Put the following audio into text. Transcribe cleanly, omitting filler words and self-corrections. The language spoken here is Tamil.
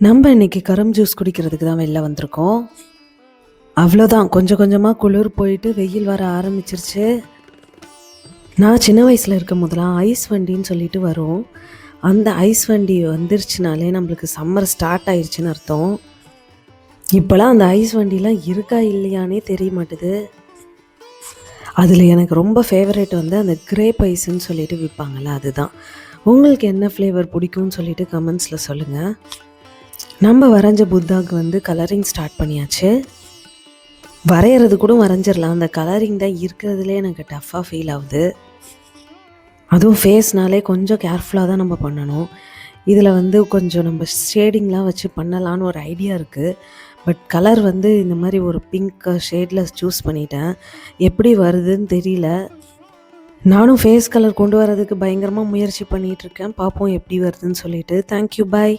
நம்ம இன்னைக்கு கரும் ஜூஸ் குடிக்கிறதுக்கு தான் வெளில வந்திருக்கோம். அவ்வளோதான், கொஞ்சம் கொஞ்சமாக குளிர் போயிட்டு வெயில் வர ஆரம்பிச்சிருச்சு. நான் சின்ன வயசில் இருக்கும் போதெல்லாம் ஐஸ் வண்டின்னு சொல்லிட்டு வரும். அந்த ஐஸ் வண்டி வந்துருச்சுனாலே நம்மளுக்கு சம்மர் ஸ்டார்ட் ஆயிடுச்சுன்னு அர்த்தம். இப்போலாம் அந்த ஐஸ் வண்டிலாம் இருக்கா இல்லையானே தெரிய மாட்டுது. அதில் எனக்கு ரொம்ப ஃபேவரேட் வந்து அந்த கிரேப் ஐஸ்ன்னு சொல்லிட்டு விற்பாங்கள்ல, அதுதான். உங்களுக்கு என்ன ஃப்ளேவர் பிடிக்கும்னு சொல்லிட்டு கமெண்ட்ஸில் சொல்லுங்கள். நம்ம வரைஞ்ச புத்தாவுக்கு வந்து கலரிங் ஸ்டார்ட் பண்ணியாச்சு. வரைகிறது கூட வரைஞ்சிடலாம், அந்த கலரிங் தான் இருக்கிறதுலே எனக்கு டஃப்பாக ஃபீல் ஆகுது. அதுவும் ஃபேஸ்னாலே கொஞ்சம் கேர்ஃபுல்லாக தான் நம்ம பண்ணணும். இதில் வந்து கொஞ்சம் நம்ம ஷேடிங்லாம் வச்சு பண்ணலான்னு ஒரு ஐடியா இருக்குது. பட் கலர் வந்து இந்த மாதிரி ஒரு பிங்க் ஷேடில் சூஸ் பண்ணிட்டேன். எப்படி வருதுன்னு தெரியல. நானும் ஃபேஸ் கலர் கொண்டு வரதுக்கு பயங்கரமாக முயற்சி பண்ணிகிட்ருக்கேன். பார்ப்போம் எப்படி வருதுன்னு சொல்லிட்டு. தேங்க்யூ, பாய்.